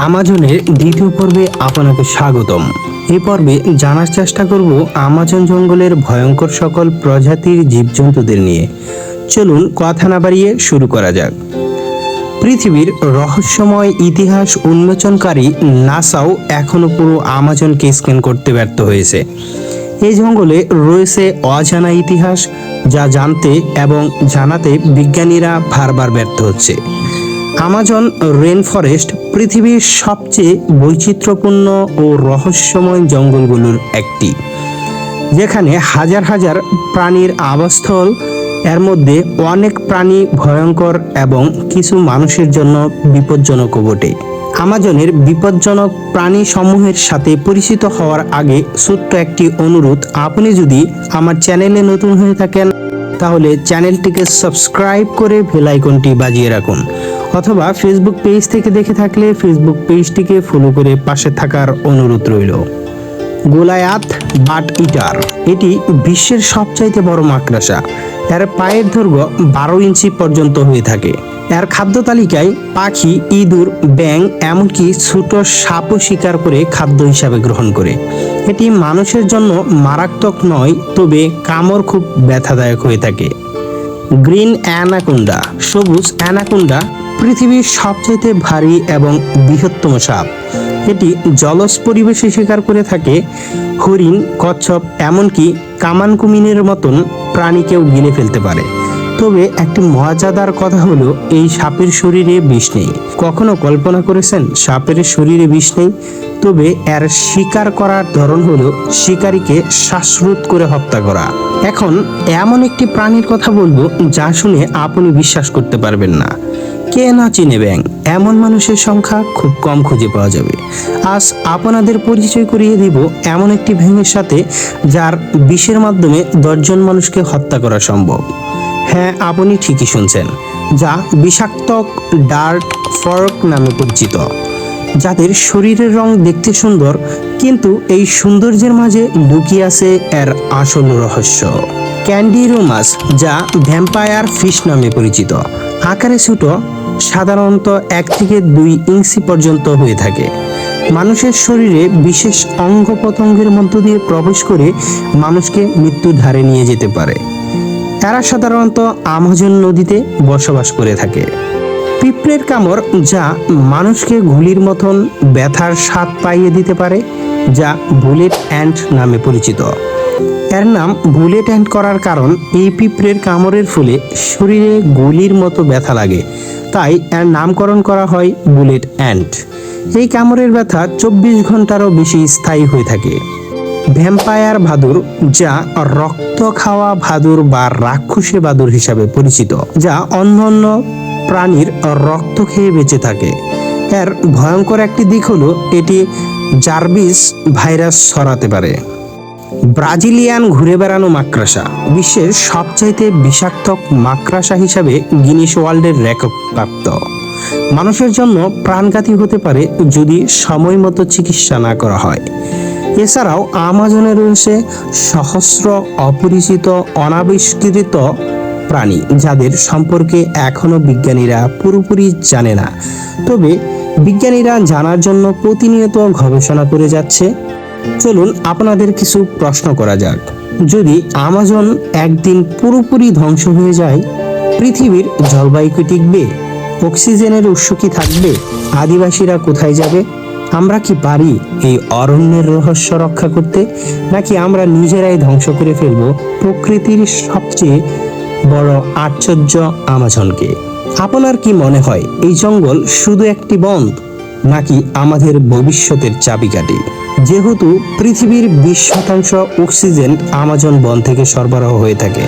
আমাজনের দ্বিতীয় পর্বে আপনাকে স্বাগতম। এই পর্বে জানার চেষ্টা করব আমাজন জঙ্গলের ভয়ঙ্কর সকল প্রজাতির জীবজন্তুদের নিয়ে। চলুন কথা না বাড়িয়ে শুরু করা যাক। পৃথিবীর রহস্যময় ইতিহাস উন্মোচনকারী নাসাও এখনো পুরো আমাজনকে স্ক্যান করতে ব্যর্থ হয়েছে। এই জঙ্গলে রয়েছে অজানা ইতিহাস, যা জানতে এবং জানাতে বিজ্ঞানীরা বারবার ব্যর্থ হচ্ছে। আমাজন রেন ফরেস্ট পৃথিবীর সবচেয়ে বৈচিত্র্যপূর্ণ ও রহস্যময় জঙ্গলগুলোর একটি, যেখানে হাজার হাজার প্রাণীর আবাসস্থল। এর মধ্যে অনেক প্রাণী ভয়ঙ্কর এবং কিছু মানুষের জন্য বিপজ্জনকও বটে। আমাজনের বিপজ্জনক প্রাণী সমূহের সাথে পরিচিত হওয়ার আগে ছোট্ট একটি অনুরোধ, আপনি যদি আমার চ্যানেলে নতুন হয়ে থাকেন তাহলে চ্যানেলটিকে সাবস্ক্রাইব করে বেল আইকনটি বাজিয়ে রাখুন, অথবা ফেসবুক পেজ থেকে দেখে থাকলে ফেসবুক পেজটিকে ফলো করে পাশে থাকার অনুরোধ রইল। গোলায়াত বাট ইটার, এটি বিশ্বের সবচাইতে বড় মাকড়সা। এর পায়ের দৈর্ঘ্য 12 ইঞ্চি পর্যন্ত হয়ে থাকে। এর খাদ্য তালিকায় পাখি, ইঁদুর, ব্যাঙ এমনকি ছোট সাপও শিকার করে খাদ্য হিসাবে গ্রহণ করে। এটি মানুষের জন্য মারাত্মক নয়, তবে কামড় খুব ব্যথাদায়ক হয়ে থাকে। গ্রিন অ্যানাকোন্ডা, সবুজ অ্যানাকোন্ডা পৃথিবীর সবচেয়ে ভারী এবং বৃহত্তম সাপ। এটি জলজ পরিবেশে শিকার করে থাকে। হরিণ, কচ্ছপ এমনকি কামান কুমিরের মতন প্রাণীকেও গিলে ফেলতে পারে। তবে একটি মজাদার কথা হলো, এই সাপের শরীরে বিষ নেই। কখনো কল্পনা করেছেন সাপের শরীরে বিষ নেই? তবে এর শিকার করার ধরন হলো শিকারীকে শ্বাসরোধ করে হত্যা করা। এখন এমন একটি প্রাণীর কথা বলবো যা শুনে আপনি বিশ্বাস করতে পারবেন না। কে না চিনে ব্যাঙ? এমন মানুষের সংখ্যা খুব কম খুঁজে পাওয়া যাবে। আজ আপনাদের পরিচয় করিয়ে দিব এমন একটি ব্যাঙের সাথে, যার বিষের মাধ্যমে 10 জন মানুষকে হত্যা করা সম্ভব। হ্যাঁ, আপনি ঠিকই শুনছেন, যা বিষাক্ত ডার্ট ফর্ক নামে পরিচিত। যাদের শরীরের রং দেখতে সুন্দর, কিন্তু এই সৌন্দর্যের মাঝে লুকিয়ে আছে এর আসল রহস্য। ক্যান্ডিরোমাস, যা ভ্যাম্পায়ার ফিশ নামে পরিচিত, আকারে ছোট, সাধারণত 1 থেকে 2 ইঞ্চি পর্যন্ত হয়ে থাকে। মানুষের শরীরে বিশেষ অঙ্গ প্রত্যঙ্গের মধ্য দিয়ে প্রবেশ করে মানুষকে মৃত্যুর ধারে নিয়ে যেতে পারে। এরা সাধারণত আমাজন নদীতে বসবাস করে থাকে। পিঁপড়ের কামড়, যা মানুষকে গুলির মতন ব্যথার স্বাদ পাইয়ে দিতে পারে, যা বুলেট অ্যান্ট নামে পরিচিত। এর নাম বুলেট অ্যান্ট করার কারণ, এই পিঁপড়ের কামড়ের ফলে শরীরে গুলির মতো ব্যথা লাগে, তাই এর নামকরণ করা হয় বুলেট অ্যান্ট। এই কামড়ের ব্যথা 24 ঘন্টারও বেশি স্থায়ী হয়ে থাকে। ভ্যাম্পায়ার ভাদুর, যা রক্ত খাওয়া ভাদুর বা রাক্ষসী ভাদুর হিসাবে পরিচিত, যা অন্যান্য প্রাণীর রক্ত খেয়ে বেঁচে থাকে। এর ভয়ঙ্কর একটি দিক হলো এটি জার্ভিস ভাইরাস ছড়াতে পারে। ব্রাজিলিয়ান ঘুরে বেড়ানো মাকড়সা, বিশ্বের সবচাইতে বিষাক্ত মাকড়সা হিসাবে গিনিস ওয়ার্ল্ডের রেকর্ড প্রাপ্ত। মানুষের জন্য প্রাণঘাতী হতে পারে যদি সময় মতো চিকিৎসা না করা হয়। এছাড়াও আমাজনে রয়েছে সহস্র অপরিচিত অনাবিষ্কৃত প্রাণী, যাদের সম্পর্কে এখনো বিজ্ঞানীরা পুরোপুরি জানে না। তবে বিজ্ঞানীরা জানার জন্য প্রতিনিয়ত গবেষণা করে যাচ্ছে। চলুন আপনাদের কিছু প্রশ্ন করা যাক। যদি আমাজন একদিন পুরোপুরি ধ্বংস হয়ে যায়, পৃথিবীর জলবায়ু কি টিকবে? অক্সিজেনের উৎস কি থাকবে? আদিবাসীরা কোথায় যাবে? আমরা কি পারি এই অরণ্যের রহস্য রক্ষা করতে, নাকি আমরা নিজেরাই ধ্বংস করে ফেলব প্রকৃতির সবচেয়ে বড় আশ্চর্য আমাজনকে? আপনার কি মনে হয় এই জঙ্গল শুধু একটি বন, নাকি আমাদের ভবিষ্যতের চাবিকাঠি? যেহেতু পৃথিবীর 20% অক্সিজেন আমাজন বন থেকে সরবরাহ হয়ে থাকে,